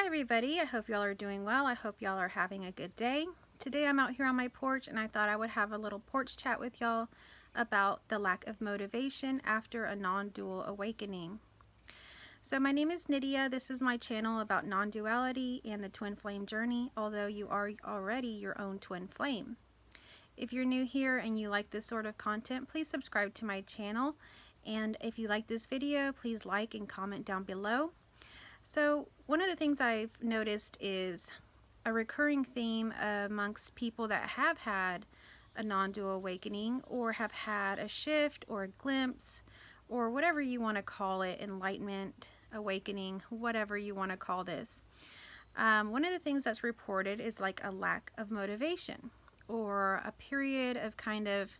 everybody, I hope y'all are doing well. I hope y'all are having a good day. Today I'm out here on my porch and I thought I would have a little porch chat with y'all about the lack of motivation after a non-dual awakening. So my name is Nydia. This is my channel about non-duality and the twin flame journey, although you are already your own twin flame. If you're new here and you like this sort of content, please subscribe to my channel. And if you like this video, please like and comment down below. So one of the things I've noticed is a recurring theme amongst people that have had a non-dual awakening or have had a shift or a glimpse or whatever you want to call it, enlightenment, awakening, whatever you want to call this. One of the things that's reported is like a lack of motivation or a period of kind of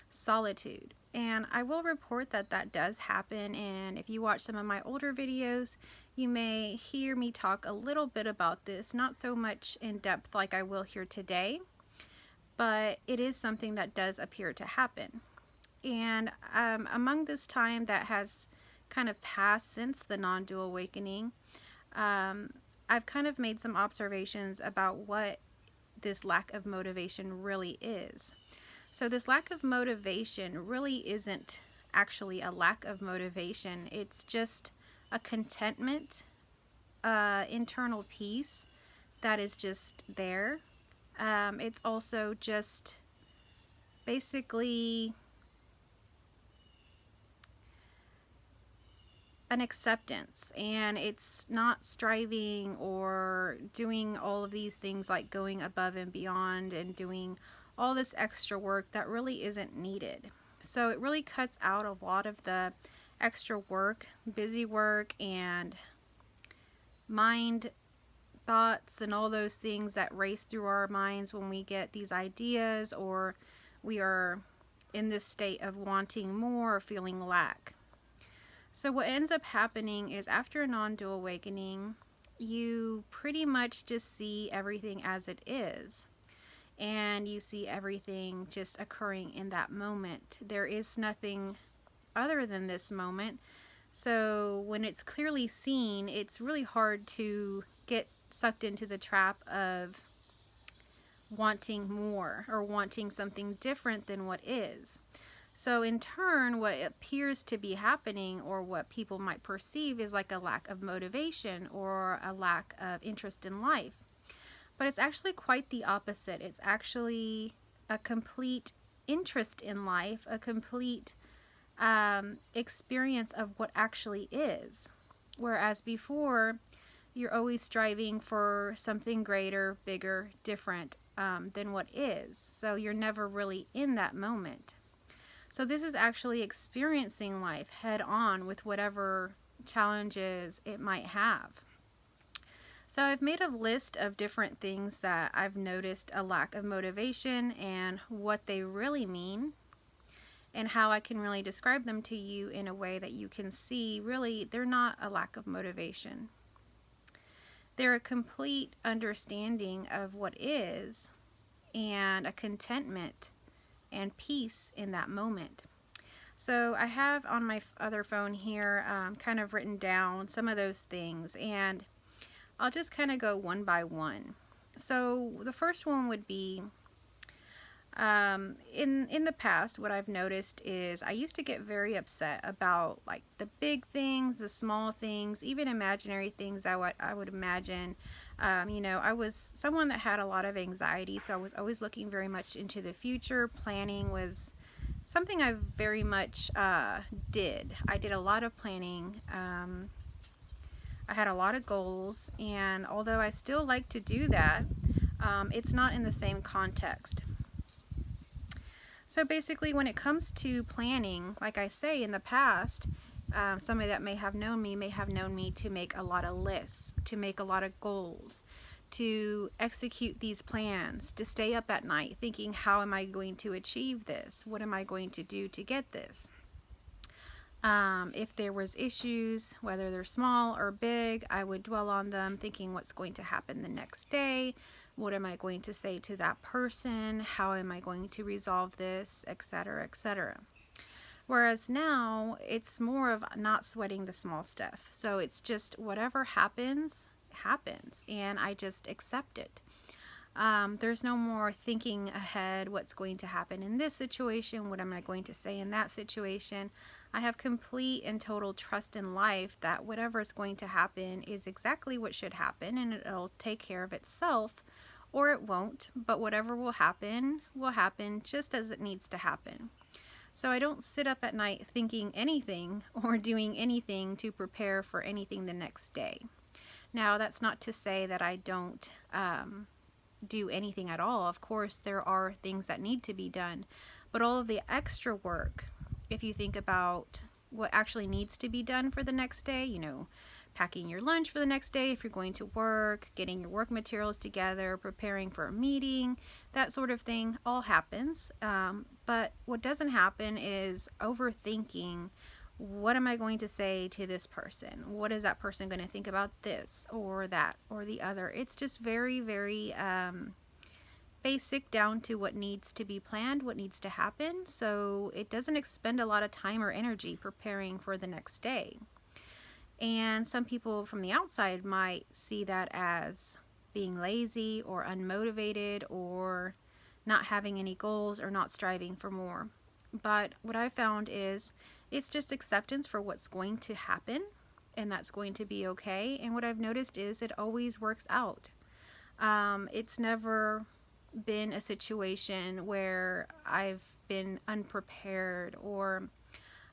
solitude. And I will report that that does happen, and if you watch some of my older videos, you may hear me talk a little bit about this, not so much in depth like I will here today, but it is something that does appear to happen. And among this time that has kind of passed since the non-dual awakening, I've kind of made some observations about what this lack of motivation really is. So this lack of motivation really isn't actually a lack of motivation. It's just a contentment, internal peace that is just there. It's also just basically an acceptance, and it's not striving or doing all of these things like going above and beyond and doing all this extra work that really isn't needed. So it really cuts out a lot of the extra work, busy work, and mind thoughts and all those things that race through our minds when we get these ideas or we are in this state of wanting more or feeling lack. So what ends up happening is after a non-dual awakening, you pretty much just see everything as it is. And you see everything just occurring in that moment. There is nothing other than this moment. So when it's clearly seen, it's really hard to get sucked into the trap of wanting more or wanting something different than what is. So in turn, what appears to be happening or what people might perceive is like a lack of motivation or a lack of interest in life. But it's actually quite the opposite. It's actually a complete interest in life, a complete experience of what actually is. Whereas before, you're always striving for something greater, bigger, different than what is. So you're never really in that moment. So this is actually experiencing life head on with whatever challenges it might have. So I've made a list of different things that I've noticed a lack of motivation and what they really mean and how I can really describe them to you in a way that you can see really they're not a lack of motivation. They're a complete understanding of what is and a contentment and peace in that moment. So I have on my other phone here kind of written down some of those things, and I'll just kind of go one by one. So the first one would be, in the past, what I've noticed is I used to get very upset about like the big things, the small things, even imaginary things I would imagine. You know, I was someone that had a lot of anxiety, so I was always looking very much into the future. Planning was something I very much did. I did a lot of planning. I had a lot of goals, and although I still like to do that, it's not in the same context. So basically, when it comes to planning, like I say, in the past, somebody that may have known me to make a lot of lists, to make a lot of goals, to execute these plans, to stay up at night thinking, how am I going to achieve this? What am I going to do to get this? If there was issues, whether they're small or big, I would dwell on them thinking what's going to happen the next day. What am I going to say to that person? How am I going to resolve this, etc., etc. Whereas now it's more of not sweating the small stuff. So it's just whatever happens, happens, and I just accept it. There's no more thinking ahead, what's going to happen in this situation, what am I going to say in that situation. I have complete and total trust in life that whatever is going to happen is exactly what should happen, and it'll take care of itself, or it won't, but whatever will happen just as it needs to happen. So I don't sit up at night thinking anything or doing anything to prepare for anything the next day. Now, that's not to say that I don't do anything at all. Of course, there are things that need to be done, but all of the extra work, if you think about what actually needs to be done for the next day, you know, packing your lunch for the next day if you're going to work, getting your work materials together, preparing for a meeting, that sort of thing all happens. But what doesn't happen is overthinking, what am I going to say to this person? What is that person going to think about this or that or the other? It's just very, very basic, down to what needs to be planned, what needs to happen. So it doesn't expend a lot of time or energy preparing for the next day. And some people from the outside might see that as being lazy or unmotivated or not having any goals or not striving for more. But what I found is it's just acceptance for what's going to happen, and that's going to be okay. And what I've noticed is it always works out. It's never been a situation where I've been unprepared or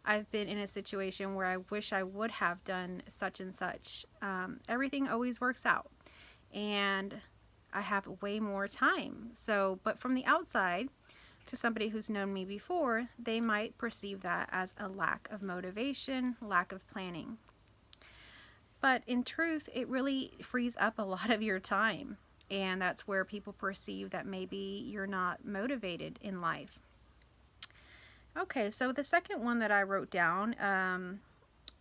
I've been in a situation where I wish I would have done such and such. Everything always works out, and I have way more time. So, but from the outside, to somebody who's known me before, they might perceive that as a lack of motivation, lack of planning. But in truth, it really frees up a lot of your time, and that's where people perceive that maybe you're not motivated in life. Okay, so the second one that I wrote down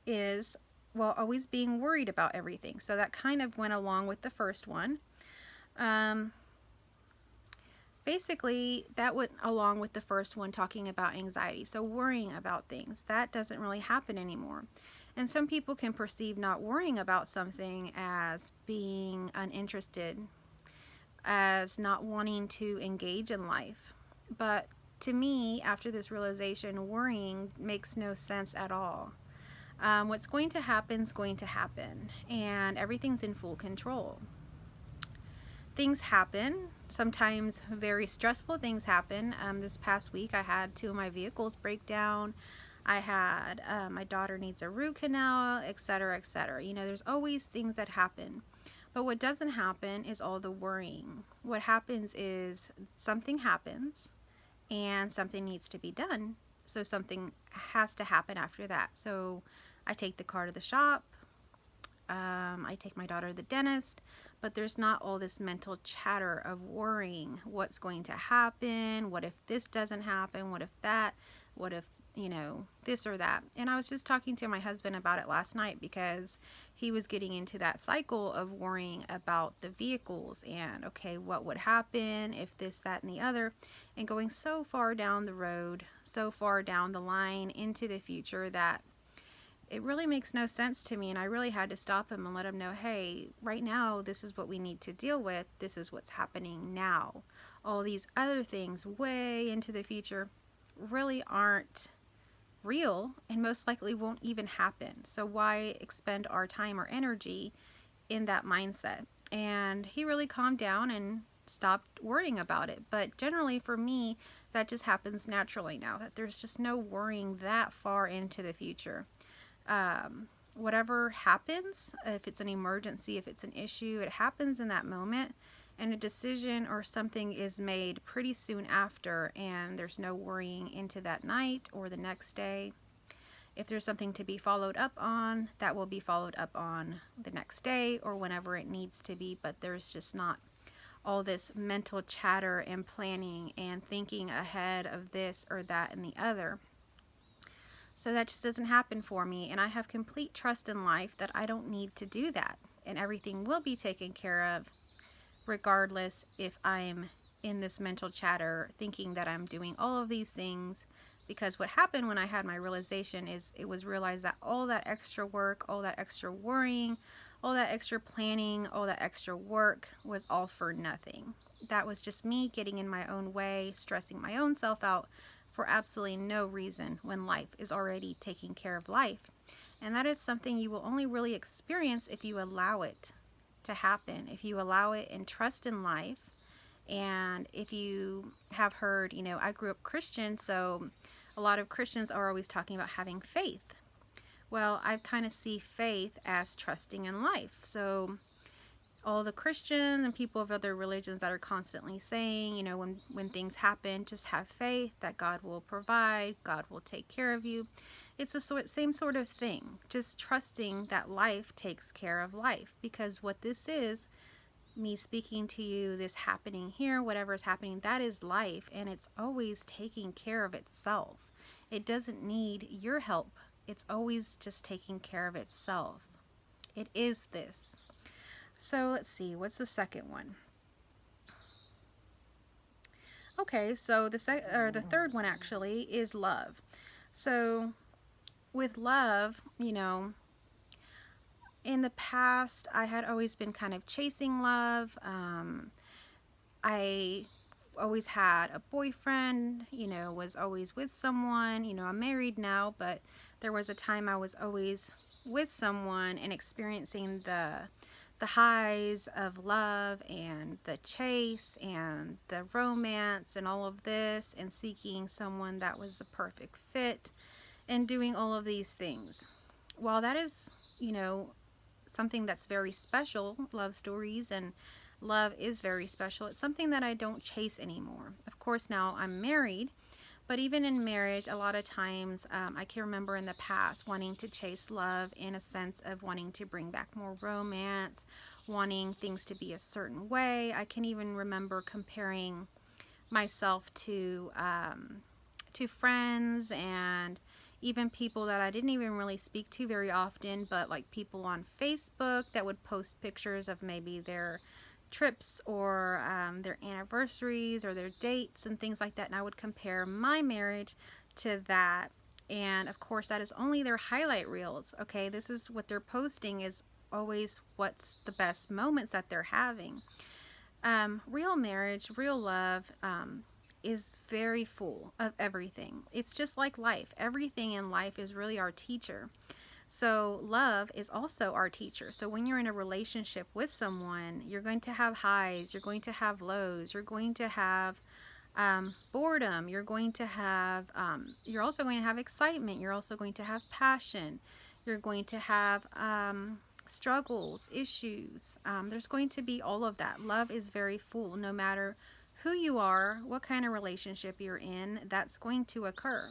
is, well, always being worried about everything. So that kind of went along with the first one. Basically, that went along with the first one, talking about anxiety. So worrying about things, that doesn't really happen anymore. And some people can perceive not worrying about something as being uninterested, as not wanting to engage in life. But to me, after this realization, worrying makes no sense at all. What's going to happen is going to happen, and everything's in full control. Things happen. Sometimes very stressful things happen. This past week, I had 2 of my vehicles break down. I had my daughter needs a root canal, etc., etc. You know, there's always things that happen. But what doesn't happen is all the worrying. What happens is something happens, and something needs to be done. So something has to happen after that. So I take the car to the shop. I take my daughter to the dentist. But there's not all this mental chatter of worrying. What's going to happen? What if this doesn't happen? What if that? What if, you know, this or that? And I was just talking to my husband about it last night because he was getting into that cycle of worrying about the vehicles and, okay, what would happen if this, that, and the other, and going so far down the road, so far down the line into the future that it really makes no sense to me. And I really had to stop him and let him know, hey, right now, this is what we need to deal with. This is what's happening now. All these other things way into the future really aren't real and most likely won't even happen. So why expend our time or energy in that mindset? And he really calmed down and stopped worrying about it. But generally for me, that just happens naturally now, that there's just no worrying that far into the future. Whatever happens, if it's an emergency, if it's an issue, it happens in that moment, and a decision or something is made pretty soon after, and there's no worrying into that night or the next day. If there's something to be followed up on, that will be followed up on the next day or whenever it needs to be, but there's just not all this mental chatter and planning and thinking ahead of this or that and the other. So that just doesn't happen for me, and I have complete trust in life that I don't need to do that, and everything will be taken care of regardless if I'm in this mental chatter thinking that I'm doing all of these things. Because what happened when I had my realization is it was realized that all that extra work, all that extra worrying, all that extra planning, all that extra work was all for nothing. That was just me getting in my own way, stressing my own self out for absolutely no reason when life is already taking care of life. And that is something you will only really experience if you allow it to happen, if you allow it and trust in life. And if you have heard, I grew up Christian, so a lot of Christians are always talking about having faith. Well, I kind of see faith as trusting in life. So all the Christians and people of other religions that are constantly saying, when things happen, just have faith that God will provide, God will take care of you. It's the same sort of thing, just trusting that life takes care of life. Because what this is, me speaking to you, this happening here, whatever is happening, that is life, and it's always taking care of itself. It doesn't need your help. It's always just taking care of itself. It is this. So let's see, what's the second one? Okay, so the third one actually is love. So with love, in the past, I had always been kind of chasing love. I always had a boyfriend, was always with someone. I'm married now, but there was a time I was always with someone and experiencing the highs of love and the chase and the romance and all of this, and seeking someone that was the perfect fit and doing all of these things. While that is, something that's very special, love stories and love is very special, it's something that I don't chase anymore. Of course, now I'm married, but even in marriage, a lot of times I can remember in the past wanting to chase love in a sense of wanting to bring back more romance, wanting things to be a certain way. I can even remember comparing myself to friends and even people that I didn't even really speak to very often, but like people on Facebook that would post pictures of maybe their trips or their anniversaries or their dates and things like that, and I would compare my marriage to that. And of course, that is only their highlight reels. Okay, this is what they're posting, is always what's the best moments that they're having. Real marriage, real love, is very full of everything. It's just like life. Everything in life is really our teacher. So love is also our teacher. So when you're in a relationship with someone, you're going to have highs, you're going to have lows, you're going to have boredom, you're also going to have excitement, you're also going to have passion, you're going to have struggles, issues. There's going to be all of that. Love is very full. No matter who you are, what kind of relationship you're in, that's going to occur.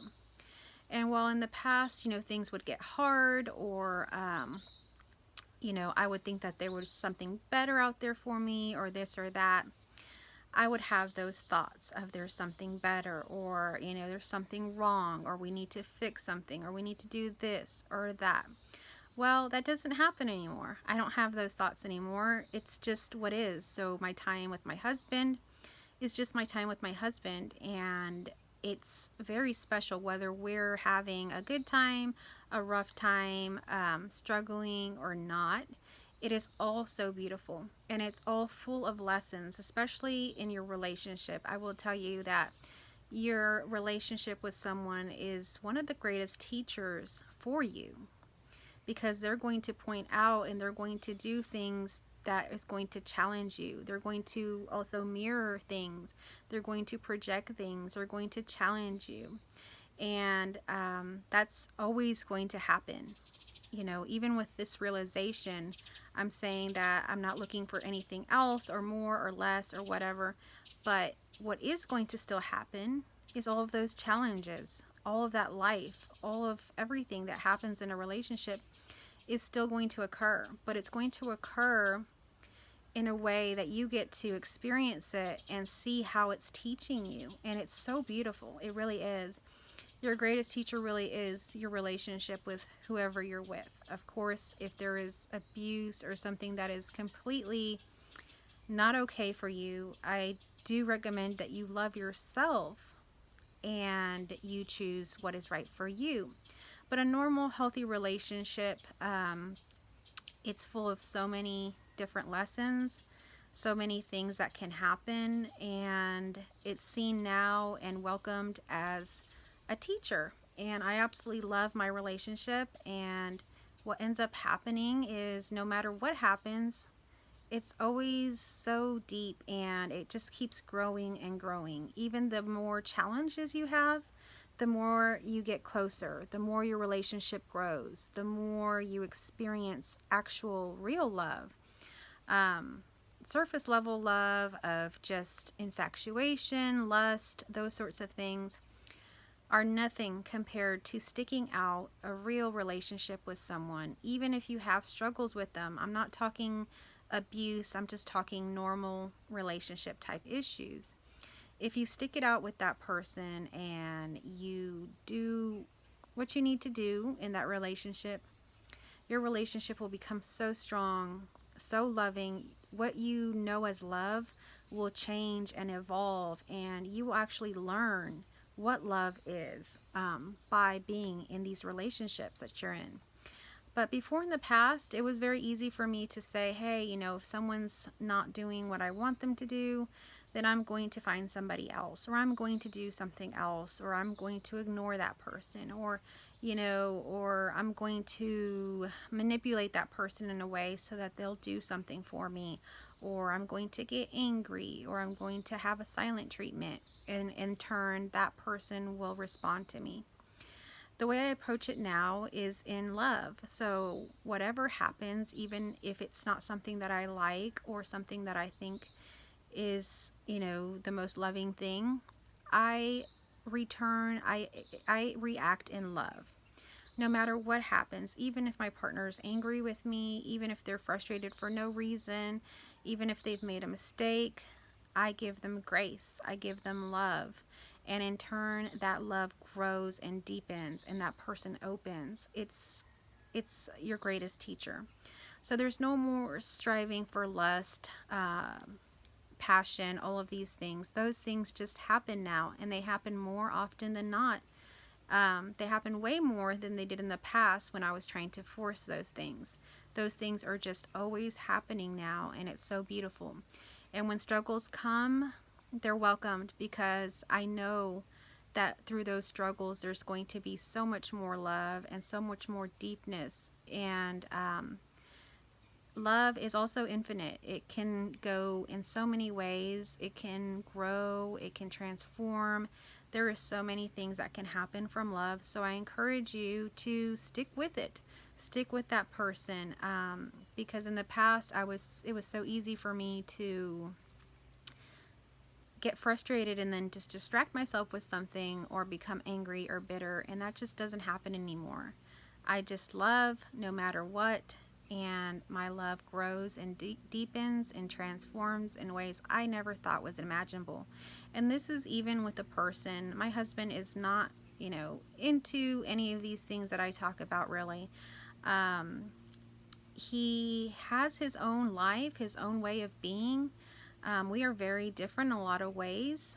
And while in the past, things would get hard, or, I would think that there was something better out there for me, or this or that, I would have those thoughts of there's something better, or, there's something wrong, or we need to fix something, or we need to do this or that. Well, that doesn't happen anymore. I don't have those thoughts anymore. It's just what is. So my time with my husband is just my time with my husband, and it's very special whether we're having a good time, a rough time, struggling or not. It is all so beautiful, and it's all full of lessons, especially in your relationship. I will tell you that your relationship with someone is one of the greatest teachers for you, because they're going to point out and they're going to do things that is going to challenge you. They're going to also mirror things. They're going to project things. They're going to challenge you. And that's always going to happen. Even with this realization, I'm saying that I'm not looking for anything else or more or less or whatever. But what is going to still happen is all of those challenges, all of that life, all of everything that happens in a relationship is still going to occur, but it's going to occur in a way that you get to experience it and see how it's teaching you. And it's so beautiful. It really is. Your greatest teacher really is your relationship with whoever you're with. Of course, if there is abuse or something that is completely not okay for you, I do recommend that you love yourself and you choose what is right for you. But a normal, healthy relationship, It's full of so many different lessons, so many things that can happen, and it's seen now and welcomed as a teacher. And I absolutely love my relationship, and what ends up happening is no matter what happens, it's always so deep and it just keeps growing and growing. Even the more challenges you have, the more you get closer, the more your relationship grows, the more you experience actual real love. Surface level love of just infatuation, lust, those sorts of things are nothing compared to sticking out a real relationship with someone, even if you have struggles with them. I'm not talking abuse, I'm just talking normal relationship type issues. If you stick it out with that person and you do what you need to do in that relationship, your relationship will become so strong, so loving. What you know as love will change and evolve, and you will actually learn what love is by being in these relationships that you're in. But before, in the past, it was very easy for me to say, hey, if someone's not doing what I want them to do, then I'm going to find somebody else, or I'm going to do something else, or I'm going to ignore that person, or I'm going to manipulate that person in a way so that they'll do something for me, or I'm going to get angry, or I'm going to have a silent treatment, and in turn, that person will respond to me. The way I approach it now is in love. So whatever happens, even if it's not something that I like or something that I think is, the most loving thing, I I react in love. No matter what happens, even if my partner's angry with me, even if they're frustrated for no reason, even if they've made a mistake, I give them grace. I give them love. And in turn, that love grows and deepens, and that person opens. It's your greatest teacher. So there's no more striving for lust, passion, all of these things. Those things just happen now, and they happen more often than not. They happen way more than they did in the past when I was trying to force those things. Those things are just always happening now, and it's so beautiful. And when struggles come, they're welcomed, because I know that through those struggles there's going to be so much more love and so much more deepness. And love is also infinite. It can go in so many ways. It can grow, it can transform. There is so many things that can happen from love. So I encourage you to stick with it. Stick with that person, because in the past it was so easy for me to get frustrated and then just distract myself with something or become angry or bitter, and that just doesn't happen anymore. I just love no matter what, and my love grows and deepens and transforms in ways I never thought was imaginable. And this is even with a person. My husband is not, into any of these things that I talk about, really. He has his own life, his own way of being. We are very different in a lot of ways,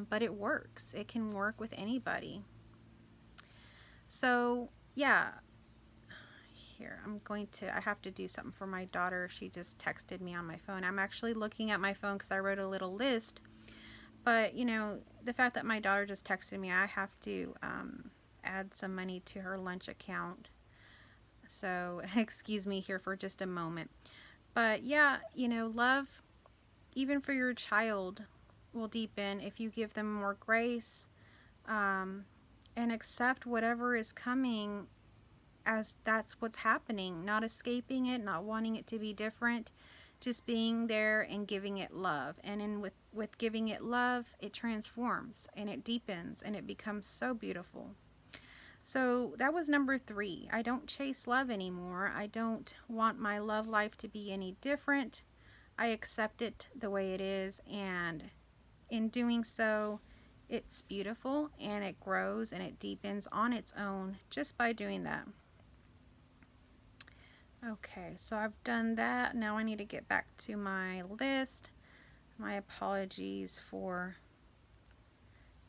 but it works. It can work with anybody. So, yeah. Here, I have to do something for my daughter. She just texted me on my phone. I'm actually looking at my phone because I wrote a little list. But, the fact that my daughter just texted me, I have to add some money to her lunch account. So, excuse me here for just a moment. But, yeah, love, even for your child, will deepen if you give them more grace, and accept whatever is coming as that's what's happening, not escaping it, not wanting it to be different, just being there and giving it love. And with giving it love, it transforms and it deepens and it becomes so beautiful. So that was number 3. I don't chase love anymore. I don't want my love life to be any different. I accept it the way it is, and in doing so, it's beautiful and it grows and it deepens on its own just by doing that. Okay, so I've done that. Now I need to get back to my list. My apologies for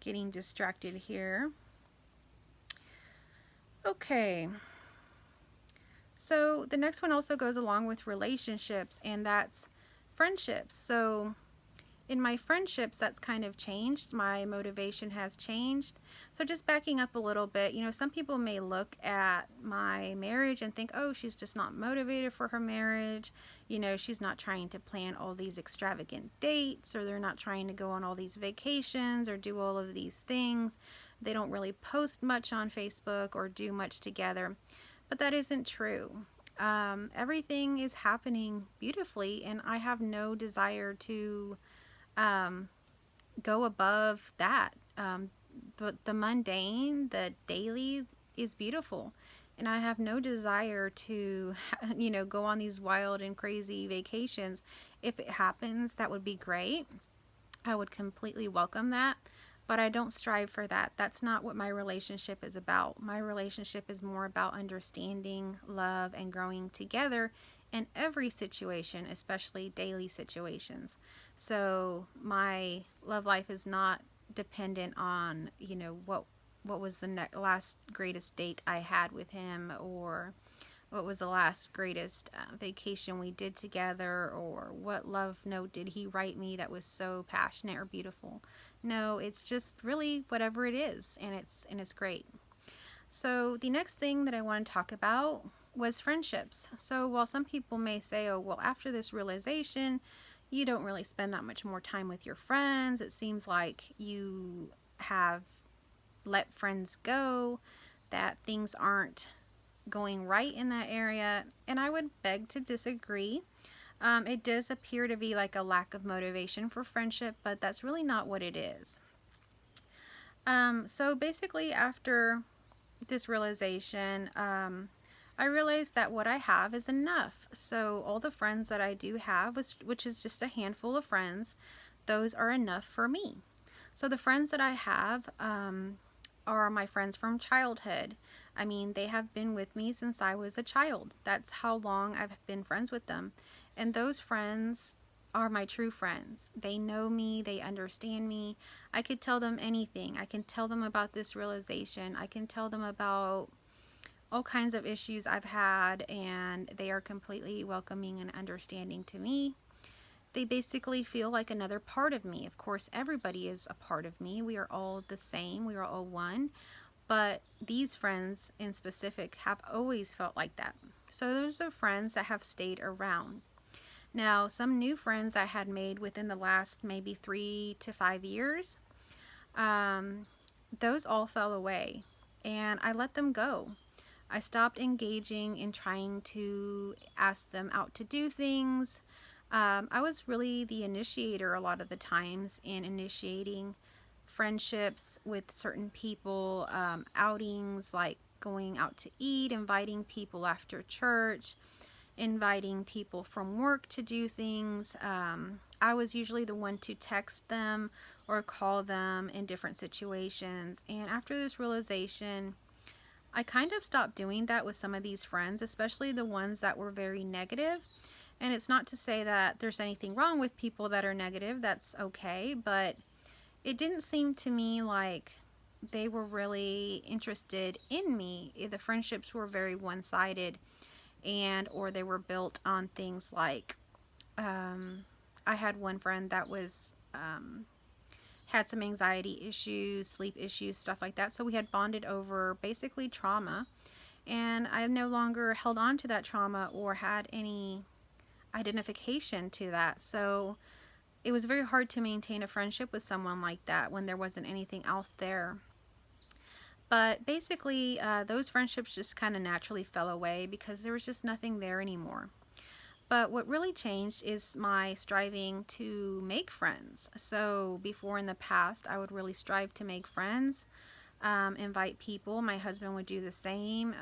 getting distracted here. Okay, So the next one also goes along with relationships, and that's friendships. So in my friendships, that's kind of changed. My motivation has changed. So just backing up a little bit, some people may look at my marriage and think, oh, she's just not motivated for her marriage. She's not trying to plan all these extravagant dates, or they're not trying to go on all these vacations or do all of these things. They don't really post much on Facebook or do much together. But that isn't true. Everything is happening beautifully, and I have no desire to go above that. But the mundane, the daily is beautiful. And I have no desire to, go on these wild and crazy vacations. If it happens, that would be great. I would completely welcome that. But I don't strive for that. That's not what my relationship is about. My relationship is more about understanding, love, and growing together in every situation, especially daily situations. So my love life is not dependent on, what was the last greatest date I had with him, or what was the last greatest vacation we did together, or what love note did he write me that was so passionate or beautiful. No, it's just really whatever it is, and it's great. So the next thing that I want to talk about was friendships. So while some people may say, oh, well, after this realization, you don't really spend that much more time with your friends. It seems like you have let friends go, that things aren't going right in that area. And I would beg to disagree. It does appear to be like a lack of motivation for friendship, but that's really not what it is. So basically, after this realization, I realized that what I have is enough. So all the friends that I do have, which is just a handful of friends, those are enough for me. So the friends that I have are my friends from childhood. I mean, they have been with me since I was a child. That's how long I've been friends with them. And those friends are my true friends. They know me, they understand me. I could tell them anything. I can tell them about this realization. I can tell them about all kinds of issues I've had, and they are completely welcoming and understanding to me. They basically feel like another part of me. Of course, everybody is a part of me. We are all the same. We are all one. But these friends in specific have always felt like that. So those are friends that have stayed around. Now, some new friends I had made within the last maybe 3 to 5 years, those all fell away, and I let them go. I stopped engaging in trying to ask them out to do things. I was really the initiator a lot of the times in initiating friendships with certain people, outings like going out to eat, inviting people after church, inviting people from work to do things. I was usually the one to text them or call them in different situations. And after this realization, I kind of stopped doing that with some of these friends, especially the ones that were very negative. And it's not to say that there's anything wrong with people that are negative. That's okay. But it didn't seem to me like they were really interested in me. The friendships were very one-sided, or they were built on things like, I had one friend that was had some anxiety issues, sleep issues, stuff like that. So we had bonded over basically trauma, and I no longer held on to that trauma or had any identification to that. So it was very hard to maintain a friendship with someone like that when there wasn't anything else there. But basically, those friendships just kind of naturally fell away because there was just nothing there anymore. But what really changed is my striving to make friends. So before, in the past, I would really strive to make friends, invite people. My husband would do the same,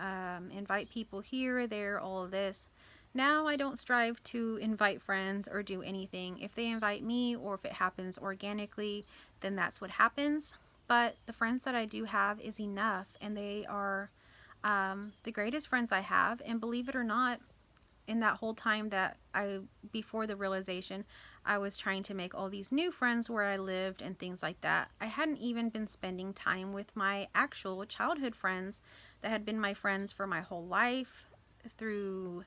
invite people here, there, all of this. Now I don't strive to invite friends or do anything. If they invite me, or if it happens organically, then that's what happens. But the friends that I do have is enough, and they are the greatest friends I have. And believe it or not, in that whole time that before the realization, I was trying to make all these new friends where I lived and things like that. I hadn't even been spending time with my actual childhood friends that had been my friends for my whole life. through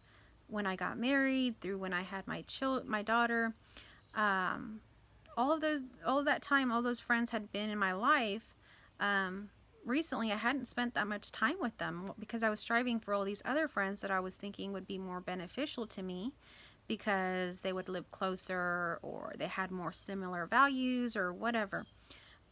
when I got married, through when I had my daughter. All of that time, all those friends had been in my life. Recently, I hadn't spent that much time with them because I was striving for all these other friends that I was thinking would be more beneficial to me because they would live closer or they had more similar values or whatever.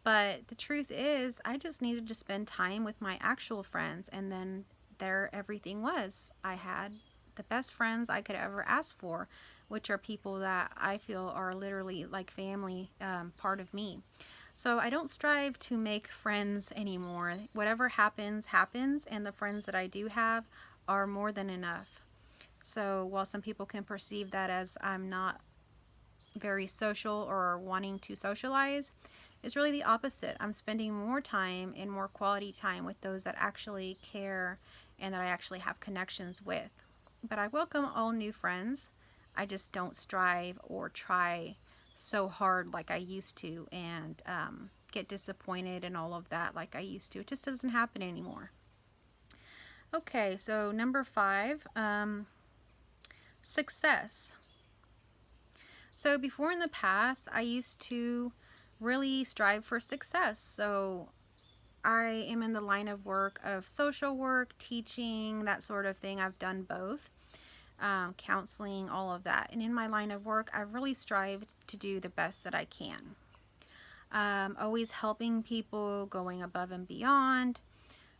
But the truth is, I just needed to spend time with my actual friends, and then there everything was. I had the best friends I could ever ask for, which are people that I feel are literally like family, part of me. So I don't strive to make friends anymore. Whatever happens, happens, and the friends that I do have are more than enough. So while some people can perceive that as I'm not very social or wanting to socialize, it's really the opposite. I'm spending more time and more quality time with those that actually care and that I actually have connections with. But I welcome all new friends. I just don't strive or try so hard like I used to and get disappointed and all of that like I used to. It just doesn't happen anymore. Okay, so number 5, success. So before in the past, I used to really strive for success. So I am in the line of work of social work, teaching, that sort of thing. I've done both, counseling, all of that. And in my line of work, I've really strived to do the best that I can. Always helping people, going above and beyond.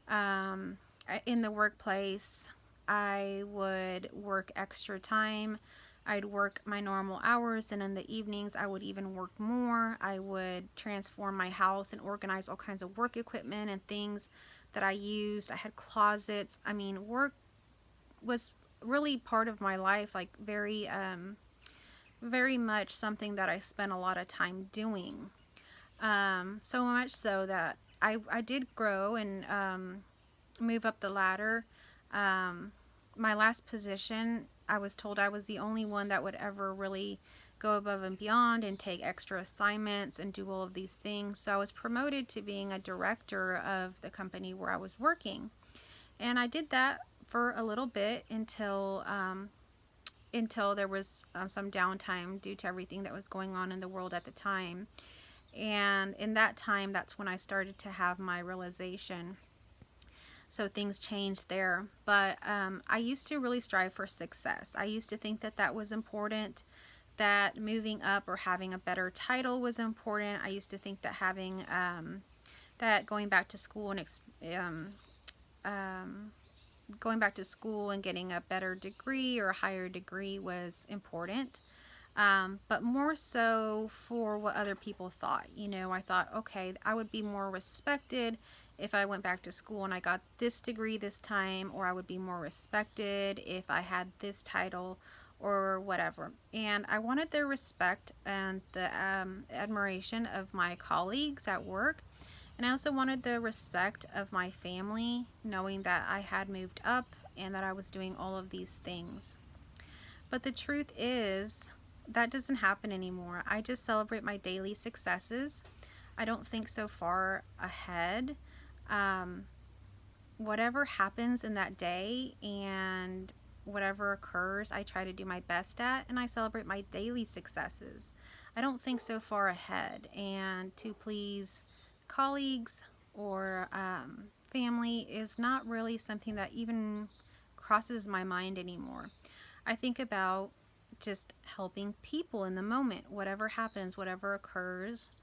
In the workplace, I would work extra time. I'd work my normal hours, and in the evenings I would even work more. I would transform my house and organize all kinds of work equipment and things that I used. I had closets. I mean, work was really part of my life, like very much something that I spent a lot of time doing. So much so that I did grow and move up the ladder. My last position, I was told I was the only one that would ever really go above and beyond and take extra assignments and do all of these things. So I was promoted to being a director of the company where I was working. And I did that for a little bit until there was some downtime due to everything that was going on in the world at the time. And in that time, that's when I started to have my realization. So things changed there. But I used to really strive for success. I used to think that that was important, that moving up or having a better title was important. I used to think that having, that going back to school and getting a better degree or a higher degree was important. But more so for what other people thought. You know, I thought, okay, I would be more respected if I went back to school and I got this degree this time, or I would be more respected if I had this title or whatever. And I wanted the respect and the admiration of my colleagues at work. And I also wanted the respect of my family, knowing that I had moved up and that I was doing all of these things. But the truth is, that doesn't happen anymore. I just celebrate my daily successes. I don't think so far ahead. Whatever happens in that day and whatever occurs, I try to do my best at, and I celebrate my daily successes. I don't think so far ahead, and to please colleagues or family is not really something that even crosses my mind anymore. I think about just helping people in the moment, whatever happens, whatever occurs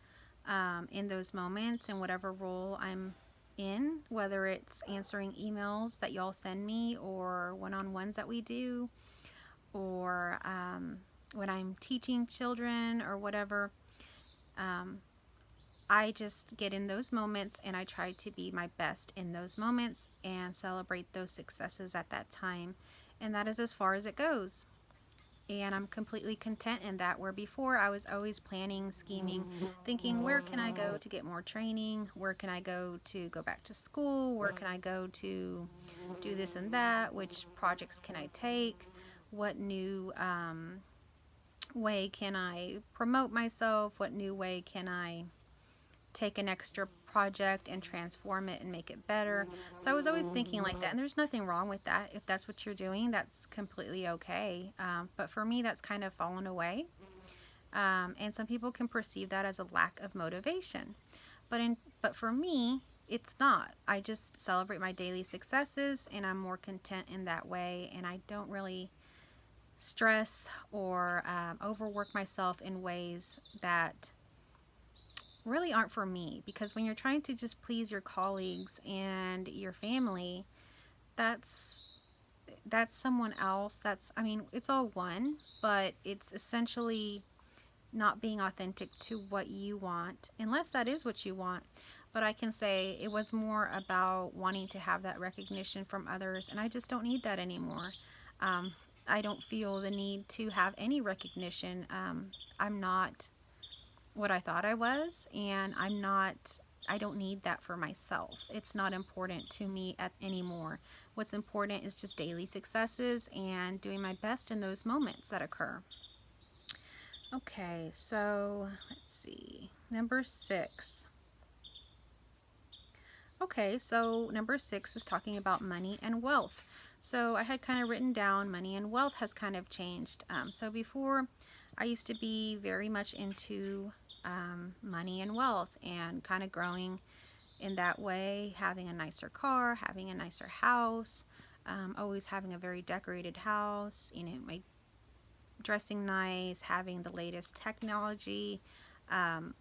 in those moments, and whatever role I'm in, whether it's answering emails that y'all send me or one-on-ones that we do, or when I'm teaching children or whatever. I just get in those moments and I try to be my best in those moments and celebrate those successes at that time. And that is as far as it goes. And I'm completely content in that, where before I was always planning, scheming, thinking, where can I go to get more training? Where can I go to go back to school? Where can I go to do this and that? Which projects can I take? What new way can I promote myself? What new way can I take an extra project and transform it and make it better. So I was always thinking like that, and there's nothing wrong with that. If that's what you're doing, that's completely okay. But for me, that's kind of fallen away. And some people can perceive that as a lack of motivation. But for me, it's not. I just celebrate my daily successes, and I'm more content in that way, and I don't really stress or overwork myself in ways that really aren't for me. Because when you're trying to just please your colleagues and your family, that's someone else. I mean, it's all one, but it's essentially not being authentic to what you want, unless that is what you want. But I can say it was more about wanting to have that recognition from others, and I just don't need that anymore. I don't feel the need to have any recognition. I'm not what I thought I was, and I don't need that for myself. It's not important to me anymore. What's important is just daily successes and doing my best in those moments that occur. Okay, so let's see. Number 6. Okay, so number 6 is talking about money and wealth. So I had kind of written down money and wealth has kind of changed. So before, I used to be very much into money and wealth and kind of growing in that way, having a nicer car, having a nicer house, always having a very decorated house, my dressing nice, having the latest technology,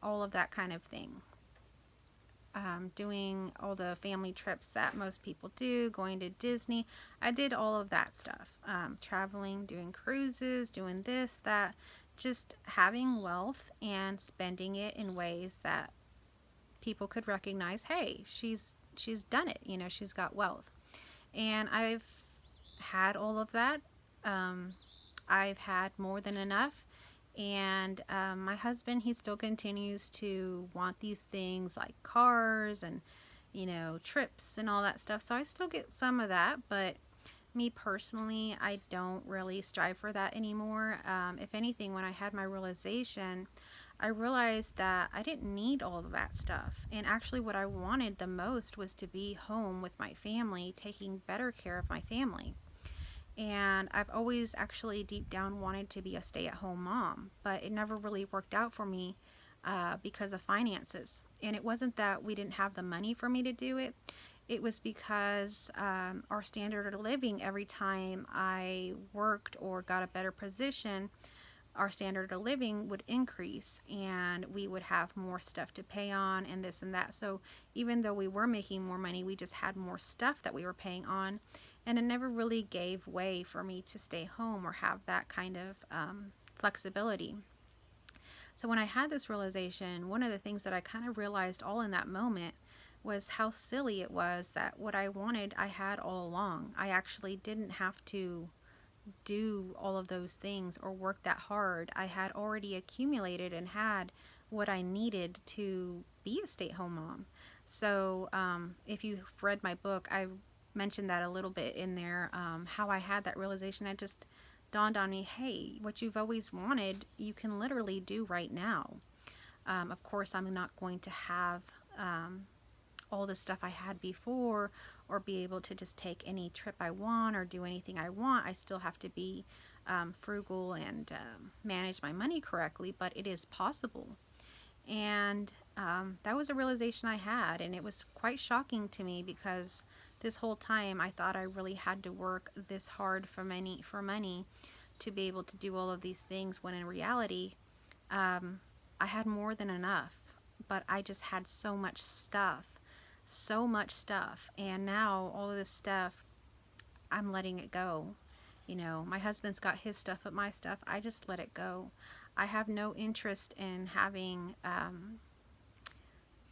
all of that kind of thing. Doing all the family trips that most people do, going to Disney. I did all of that stuff. Traveling, doing cruises, doing this, that, just having wealth and spending it in ways that people could recognize, hey, she's done it, she's got wealth. And I've had all of that. I've had more than enough. And my husband, he still continues to want these things like cars and, trips and all that stuff. So I still get some of that, but me personally, I don't really strive for that anymore. If anything, when I had my realization, I realized that I didn't need all of that stuff. And actually what I wanted the most was to be home with my family, taking better care of my family. And I've always actually deep down wanted to be a stay-at-home mom, but it never really worked out for me because of finances. And it wasn't that we didn't have the money for me to do it. It was because our standard of living, every time I worked or got a better position, our standard of living would increase and we would have more stuff to pay on and this and that. So even though we were making more money, we just had more stuff that we were paying on. And it never really gave way for me to stay home or have that kind of flexibility. So when I had this realization, one of the things that I kind of realized all in that moment was how silly it was that what I wanted, I had all along. I actually didn't have to do all of those things or work that hard. I had already accumulated and had what I needed to be a stay-at-home mom. So if you've read my book, I mentioned that a little bit in there, how I had that realization. It just dawned on me, hey, what you've always wanted, you can literally do right now. Of course, I'm not going to have all the stuff I had before or be able to just take any trip I want or do anything I want. I still have to be frugal and manage my money correctly, but it is possible. And that was a realization I had, and it was quite shocking to me because this whole time I thought I really had to work this hard for money to be able to do all of these things, when in reality I had more than enough, but I just had so much stuff, and now all of this stuff, I'm letting it go. My husband's got his stuff, but my stuff, I just let it go. I have no interest in having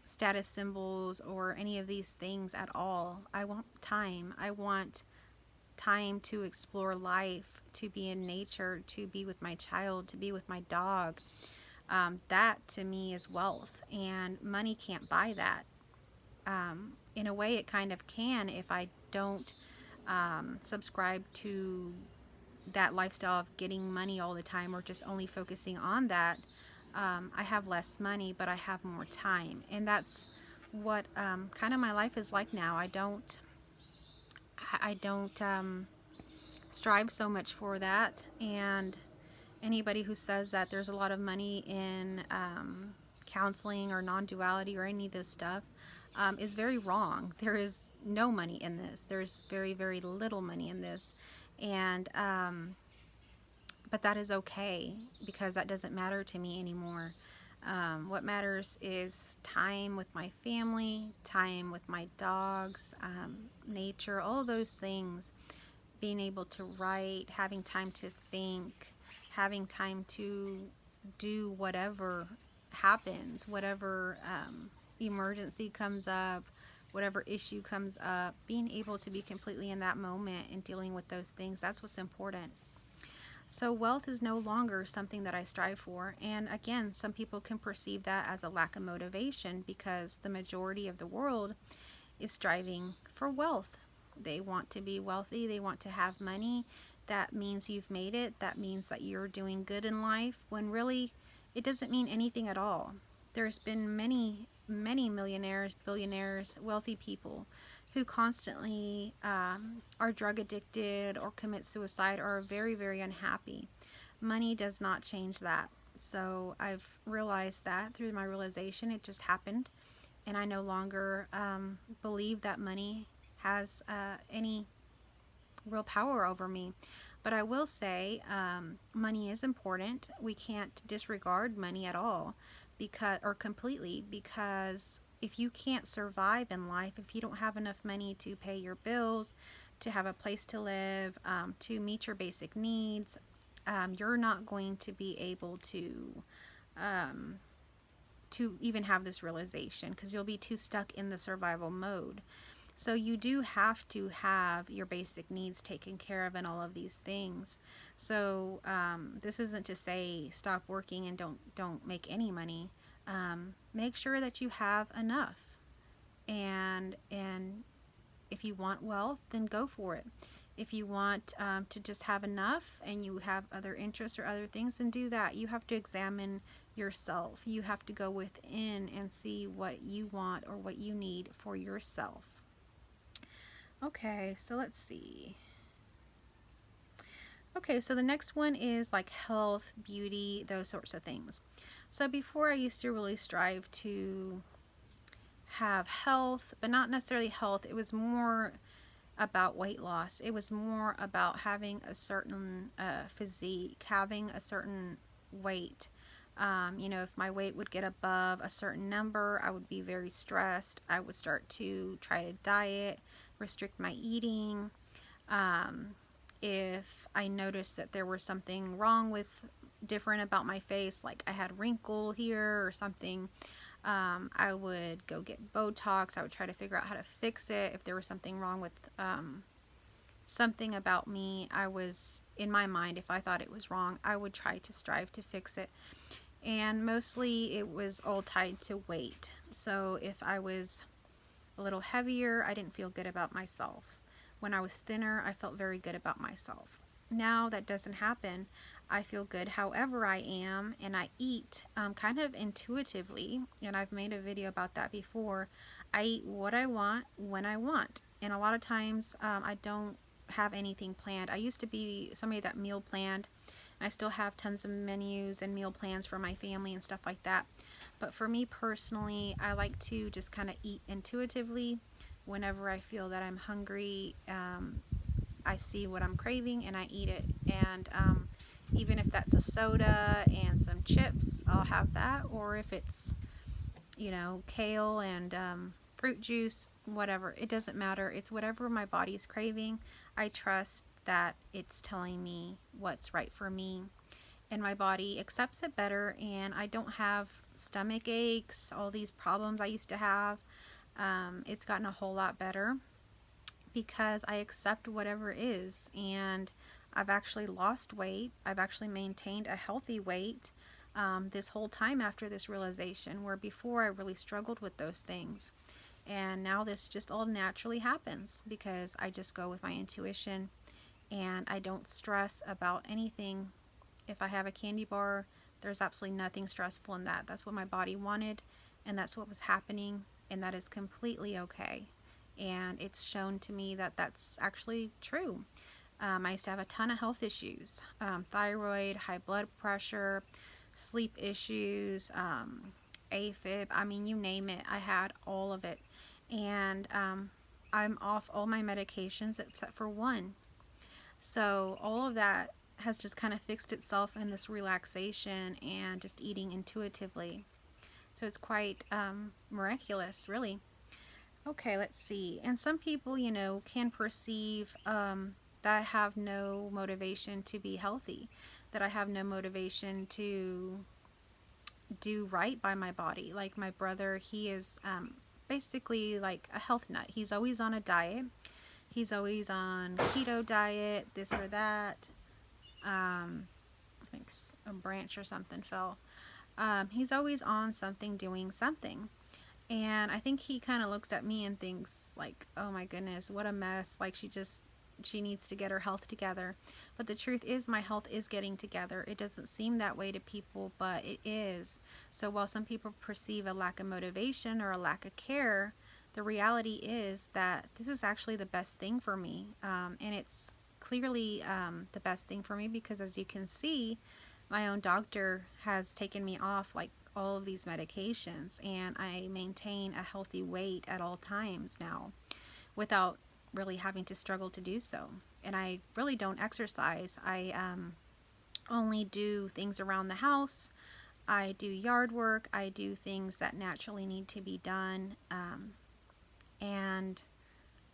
status symbols or any of these things at all. I want time. I want time to explore life, to be in nature, to be with my child, to be with my dog. That to me is wealth, and money can't buy that. In a way, it kind of can if I don't subscribe to that lifestyle of getting money all the time or just only focusing on that. I have less money, but I have more time. And that's what kind of my life is like now. I don't strive so much for that. And anybody who says that there's a lot of money in counseling or non-duality or any of this stuff is very wrong. There is no money in this. There's very, very little money in this. And but that is okay, because that doesn't matter to me anymore. What matters is time with my family, time with my dogs, nature, all those things. Being able to write, having time to think, having time to do whatever happens, whatever emergency comes up, whatever issue comes up, being able to be completely in that moment and dealing with those things, that's what's important. So wealth is no longer something that I strive for. And again, some people can perceive that as a lack of motivation, because the majority of the world is striving for wealth. They want to be wealthy. They want to have money. That means you've made it. That means that you're doing good in life, when really it doesn't mean anything at all. There's been many, many millionaires, billionaires, wealthy people who constantly are drug addicted or commit suicide or are very, very unhappy. Money does not change that. So I've realized that through my realization. It just happened. And I no longer believe that money has any real power over me. But I will say money is important. We can't disregard money at all, completely, because if you can't survive in life, if you don't have enough money to pay your bills, to have a place to live, to meet your basic needs, you're not going to be able to even have this realization, because you'll be too stuck in the survival mode. So you do have to have your basic needs taken care of and all of these things. So this isn't to say stop working and don't make any money. Make sure that you have enough, and if you want wealth, then go for it. If you want to just have enough and you have other interests or other things, then do that. You have to examine yourself. You have to go within and see what you want or what you need for yourself. Okay, so let's see. Okay, so the next one is like health, beauty, those sorts of things. So before, I used to really strive to have health, but not necessarily health. It was more about weight loss. It was more about having a certain physique, having a certain weight. If my weight would get above a certain number, I would be very stressed. I would start to try to diet, restrict my eating. If I noticed that there was something wrong with different about my face, like I had a wrinkle here or something, I would go get Botox. I would try to figure out how to fix it. If there was something wrong with something about me, I was, in my mind, if I thought it was wrong, I would try to strive to fix it. And mostly it was all tied to weight. So if I was a little heavier, I didn't feel good about myself. When I was thinner, I felt very good about myself. Now that doesn't happen. I feel good however I am, and I eat kind of intuitively, and I've made a video about that before. I eat what I want when I want, and a lot of times I don't have anything planned. I used to be somebody that meal planned, and I still have tons of menus and meal plans for my family and stuff like that. But for me personally, I like to just kind of eat intuitively. Whenever I feel that I'm hungry, I see what I'm craving and I eat it. And even if that's a soda and some chips, I'll have that. Or if it's, kale and fruit juice, whatever, it doesn't matter. It's whatever my body's craving. I trust that it's telling me what's right for me, and my body accepts it better, and I don't have stomach aches, all these problems I used to have. It's gotten a whole lot better because I accept whatever is, and I've actually lost weight. I've actually maintained a healthy weight this whole time after this realization, where before I really struggled with those things. And now this just all naturally happens because I just go with my intuition, and I don't stress about anything. If I have a candy bar, there's absolutely nothing stressful in that. That's what my body wanted, and that's what was happening. and that is completely okay. And it's shown to me that that's actually true. I used to have a ton of health issues, thyroid, high blood pressure, sleep issues, AFib. I mean, you name it, I had all of it. And I'm off all my medications except for one. So all of that has just kind of fixed itself in this relaxation and just eating intuitively. So it's quite miraculous, really. Okay, let's see. And some people, can perceive that I have no motivation to be healthy, that I have no motivation to do right by my body. Like my brother, he is basically like a health nut. He's always on a diet. He's always on keto diet, this or that. I think a branch or something fell. He's always on something, doing something. And I think he kind of looks at me and thinks like, oh my goodness, what a mess. Like she needs to get her health together. But the truth is my health is getting together. It doesn't seem that way to people, but it is. So while some people perceive a lack of motivation or a lack of care, the reality is that this is actually the best thing for me. And it's clearly the best thing for me because, as you can see, my own doctor has taken me off like all of these medications, and I maintain a healthy weight at all times now without really having to struggle to do so. And I really don't exercise. I only do things around the house. I do yard work. I do things that naturally need to be done. And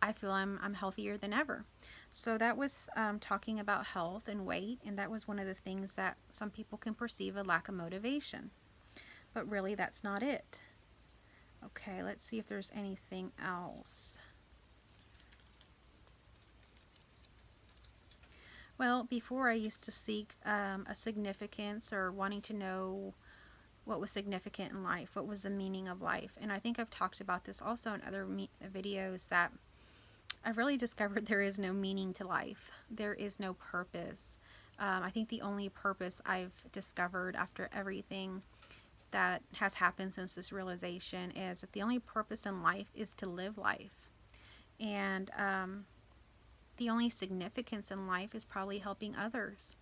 I feel I'm healthier than ever. So that was talking about health and weight, and that was one of the things that some people can perceive a lack of motivation. But really, that's not it. Okay, let's see if there's anything else. Well, before I used to seek a significance or wanting to know what was significant in life, what was the meaning of life. And I think I've talked about this also in other videos, that I've really discovered there is no meaning to life. There is no purpose. I think the only purpose I've discovered after everything that has happened since this realization is that the only purpose in life is to live life. And the only significance in life is probably helping others.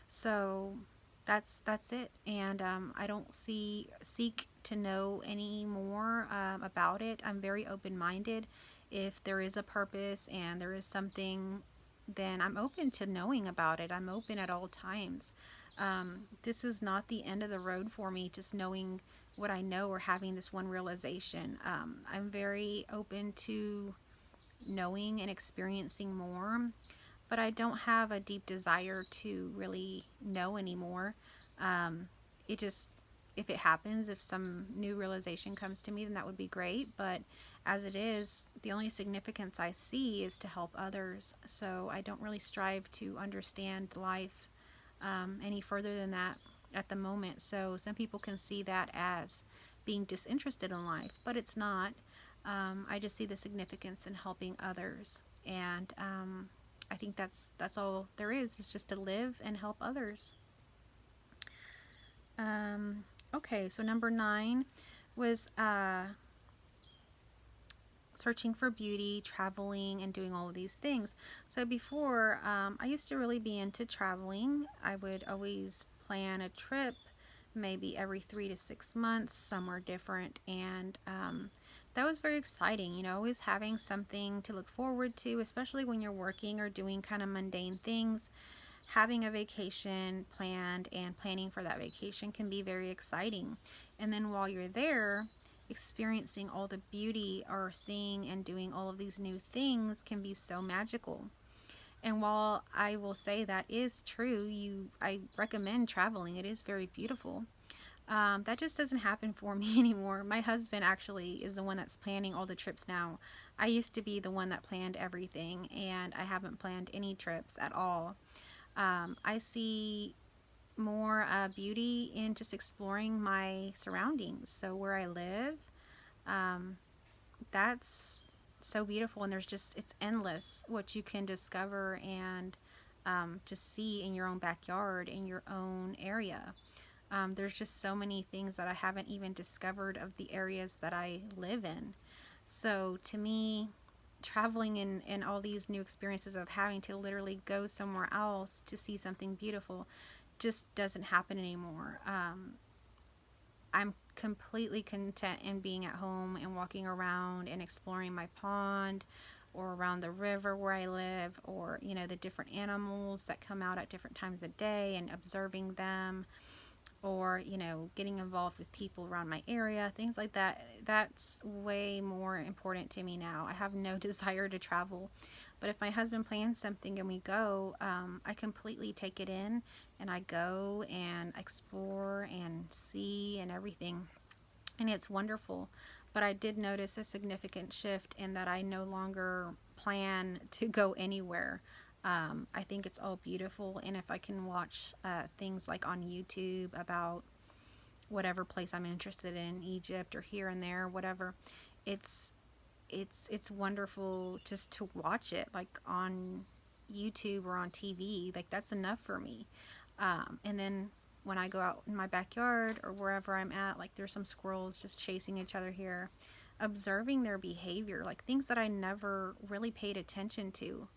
So that's it. And I don't seek to know any more about it. I'm very open-minded. If there is a purpose and there is something, then I'm open to knowing about it. I'm open at all times. This is not the end of the road for me, just knowing what I know or having this one realization. I'm very open to knowing and experiencing more, but I don't have a deep desire to really know anymore. It just, if it happens, if some new realization comes to me, then that would be great. But as it is, the only significance I see is to help others. So I don't really strive to understand life any further than that at the moment. So some people can see that as being disinterested in life, but it's not. I just see the significance in helping others, and I think that's all there is just to live and help others. Okay, so number 9 was searching for beauty, traveling, and doing all of these things. So before, I used to really be into traveling. I would always plan a trip, maybe every 3 to 6 months, somewhere different, and that was very exciting, always having something to look forward to, especially when you're working or doing kind of mundane things. Having a vacation planned and planning for that vacation can be very exciting. And then while you're there, experiencing all the beauty or seeing and doing all of these new things can be so magical. And while I will say that is true, I recommend traveling. It is very beautiful. That just doesn't happen for me anymore. My husband actually is the one that's planning all the trips now. I used to be the one that planned everything, and I haven't planned any trips at all. I see more beauty in just exploring my surroundings. So where I live, that's so beautiful, and it's endless what you can discover and just see in your own backyard, in your own area. There's just so many things that I haven't even discovered of the areas that I live in. So to me, traveling in all these new experiences of having to literally go somewhere else to see something beautiful just doesn't happen anymore. I'm completely content in being at home and walking around and exploring my pond or around the river where I live, or the different animals that come out at different times of day and observing them, or getting involved with people around my area, things like that. That's way more important to me now. I have no desire to travel, but if my husband plans something and we go, I completely take it in, and I go and explore and see and everything, and it's wonderful. But I did notice a significant shift in that I no longer plan to go anywhere. I think it's all beautiful, and if I can watch things like on YouTube about whatever place I'm interested in, Egypt or here and there, whatever, it's it's wonderful just to watch it, like on YouTube or on TV. Like, that's enough for me. And then when I go out in my backyard or wherever I'm at, like there's some squirrels just chasing each other here, observing their behavior, like things that I never really paid attention to.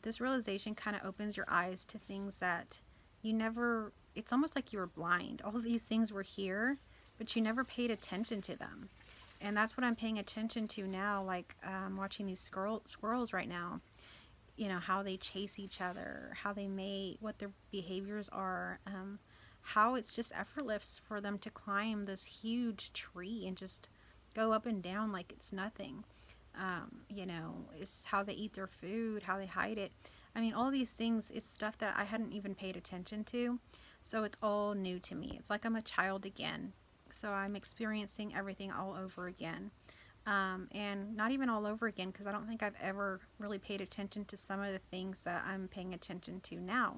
This realization kind of opens your eyes to things that you never, it's almost like you were blind. All of these things were here, but you never paid attention to them. And that's what I'm paying attention to now. Like, watching these squirrels right now, how they chase each other, how they mate, what their behaviors are, how it's just effortless for them to climb this huge tree and just go up and down like it's nothing. It's how they eat their food, how they hide it. I mean, all these things, it's stuff that I hadn't even paid attention to. So it's all new to me. It's like I'm a child again. So I'm experiencing everything all over again. And not even all over again, because I don't think I've ever really paid attention to some of the things that I'm paying attention to now.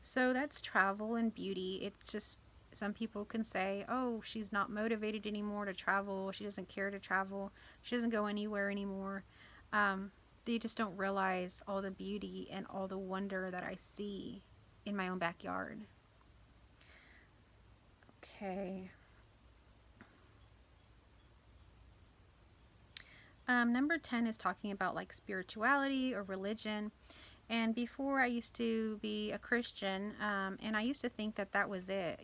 So that's travel and beauty. It's just, some people can say, oh, she's not motivated anymore to travel. She doesn't care to travel. She doesn't go anywhere anymore. They just don't realize all the beauty and all the wonder that I see in my own backyard. Okay. Number 10 is talking about like spirituality or religion. And before, I used to be a Christian, and I used to think that that was it.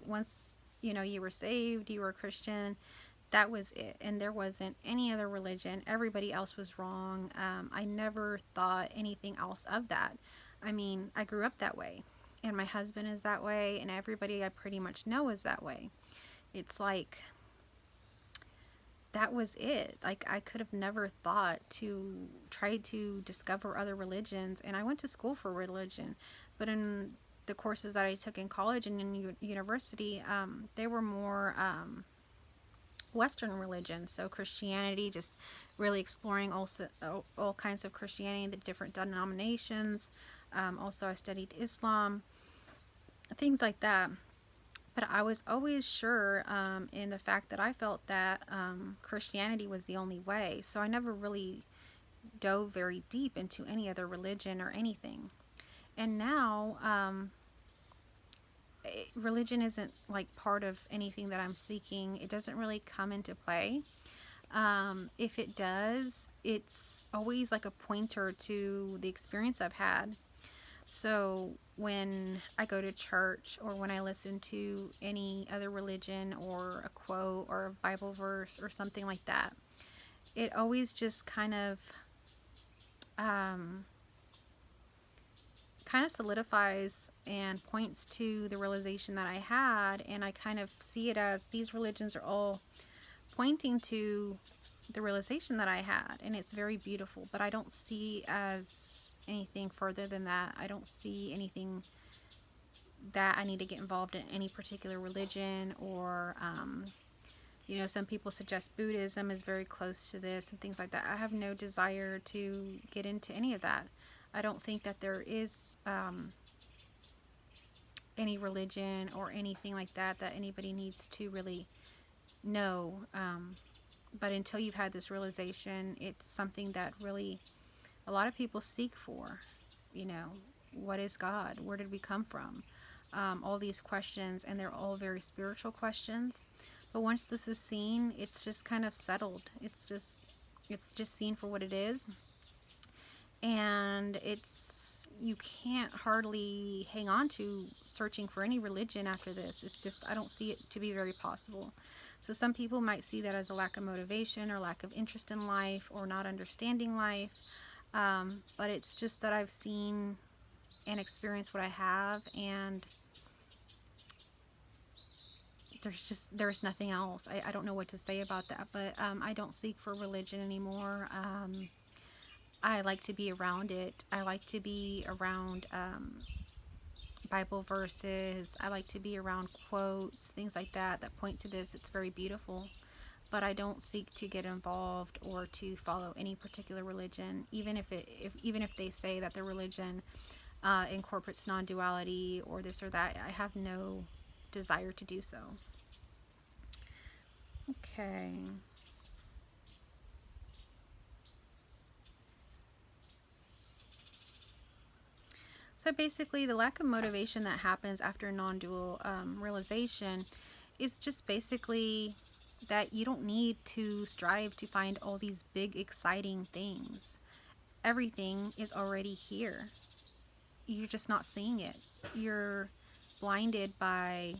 Once you were saved, you were a Christian, that was it, and there wasn't any other religion. Everybody else was wrong. I never thought anything else of that. I mean, I grew up that way, and my husband is that way, and everybody I pretty much know is that way. It's like, that was it. Like, I could have never thought to try to discover other religions. And I went to school for religion, but in the courses that I took in college and in university, they were more Western religions. So Christianity, just really exploring also all kinds of Christianity, the different denominations. Also, I studied Islam, things like that. But I was always sure in the fact that I felt that Christianity was the only way. So I never really dove very deep into any other religion or anything. And now, religion isn't like part of anything that I'm seeking. It doesn't really come into play. If it does, it's always like a pointer to the experience I've had. So when I go to church, or when I listen to any other religion or a quote or a Bible verse or something like that, it always just kind of solidifies and points to the realization that I had, and I kind of see it as these religions are all pointing to the realization that I had, and it's very beautiful. But I don't see as anything further than that. I don't see anything that I need to get involved in any particular religion, or some people suggest Buddhism is very close to this and things like that. I have no desire to get into any of that. I don't think that there is any religion or anything like that that anybody needs to really know. But until you've had this realization, it's something that really a lot of people seek for. What is God? Where did we come from? all these questions, and they're all very spiritual questions. But once this is seen, it's just kind of settled. It's just seen for what it is. And you can't hardly hang on to searching for any religion after this. It's just, I don't see it to be very possible. So some people might see that as a lack of motivation or lack of interest in life or not understanding life. But it's just that I've seen and experienced what I have, and there's nothing else. I don't know what to say about that, but I don't seek for religion anymore. I like to be around it. I like to be around Bible verses. I like to be around quotes, things like that point to this. It's very beautiful. But I don't seek to get involved or to follow any particular religion, even if they say that the religion incorporates non-duality or this or that. I have no desire to do so. Okay. So basically, the lack of motivation that happens after non-dual realization is just basically that you don't need to strive to find all these big, exciting things. Everything is already here. You're just not seeing it. You're blinded by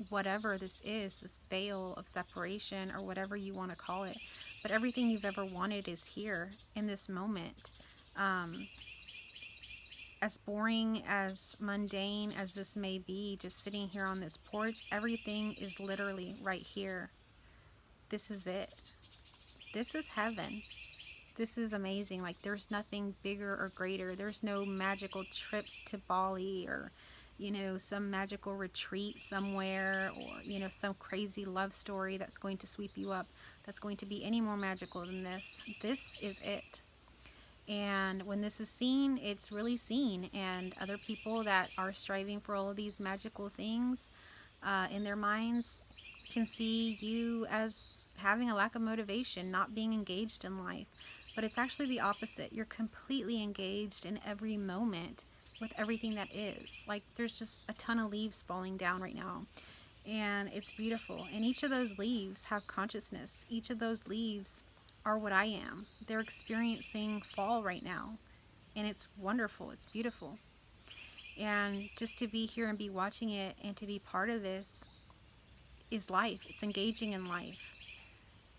whatever this is, this veil of separation or whatever you want to call it. But everything you've ever wanted is here in this moment. As boring, as mundane as this may be, just sitting here on this porch, everything is literally right here. This is it. This is heaven. This is amazing. Like, there's nothing bigger or greater. There's no magical trip to Bali or, some magical retreat somewhere, or, some crazy love story that's going to sweep you up, that's going to be any more magical than this. This is it. And when this is seen, it's really seen. And other people that are striving for all of these magical things in their minds can see you as having a lack of motivation, not being engaged in life. But it's actually the opposite. You're completely engaged in every moment with everything that is. Like, there's just a ton of leaves falling down right now. And it's beautiful. And each of those leaves have consciousness. Each of those leaves are what I am. They're experiencing fall right now. And it's wonderful. It's beautiful. And just to be here and be watching it and to be part of this is life. It's engaging in life.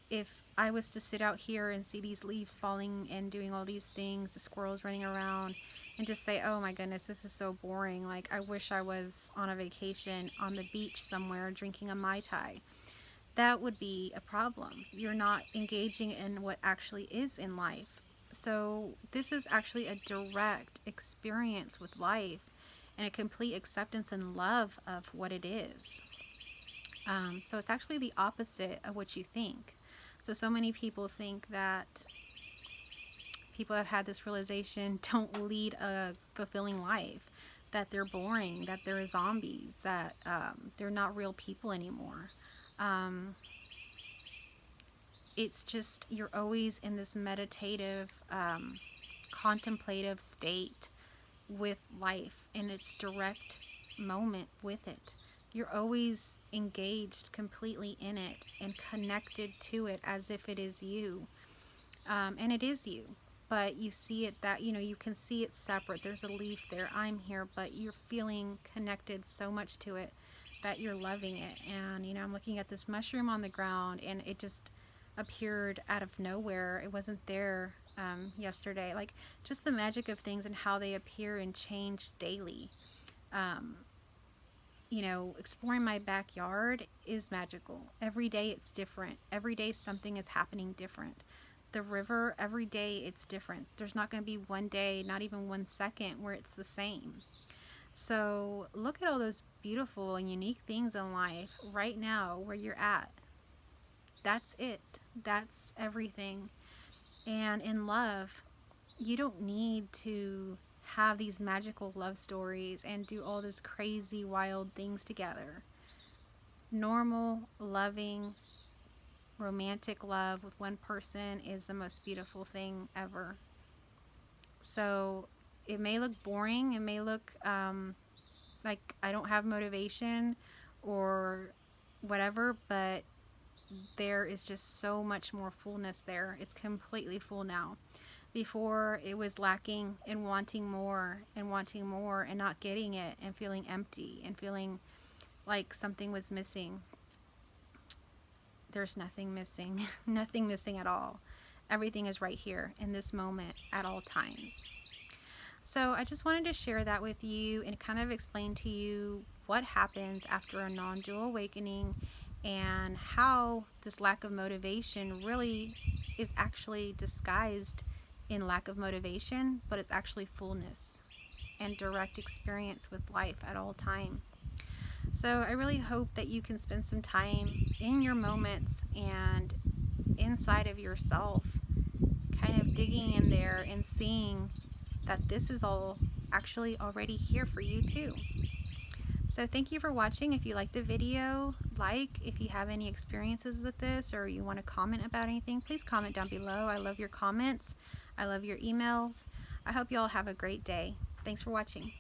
If I was to sit out here and see these leaves falling and doing all these things, the squirrels running around, and just say, oh my goodness, this is so boring. Like, I wish I was on a vacation on the beach somewhere drinking a Mai Tai. That would be a problem. You're not engaging in what actually is in life. So this is actually a direct experience with life and a complete acceptance and love of what it is. So it's actually the opposite of what you think. So many people think that people that have had this realization don't lead a fulfilling life, that they're boring, that they're zombies, that they're not real people anymore. It's just, you're always in this meditative, contemplative state with life in its direct moment with it. You're always engaged completely in it and connected to it as if it is you. And it is you. But you see it that, you can see it separate. There's a leaf there. I'm here. But you're feeling connected so much to it that you're loving it. And, I'm looking at this mushroom on the ground, and it just appeared out of nowhere. It wasn't there yesterday. Like, just the magic of things and how they appear and change daily. Exploring my backyard is magical. Every day it's different. Every day something is happening different. The river, every day it's different. There's not going to be one day, not even 1 second, where it's the same. So look at all those beautiful and unique things in life right now where you're at. That's it. That's everything. And in love, you don't need to have these magical love stories and do all these crazy, wild things together. Normal, loving, romantic love with one person is the most beautiful thing ever. So it may look boring, it may look like I don't have motivation or whatever, but there is just so much more fullness there. It's completely full now. Before, it was lacking and wanting more and not getting it and feeling empty and feeling like something was missing. There's nothing missing. Nothing missing at all. Everything is right here in this moment at all times. So I just wanted to share that with you and kind of explain to you what happens after a non-dual awakening and how this lack of motivation really is actually disguised in lack of motivation, but it's actually fullness and direct experience with life at all time. So I really hope that you can spend some time in your moments and inside of yourself, kind of digging in there and seeing that this is all actually already here for you too. So thank you for watching. If you like the video, if you have any experiences with this or you want to comment about anything, please comment down below. I love your comments. I love your emails. I hope you all have a great day. Thanks for watching.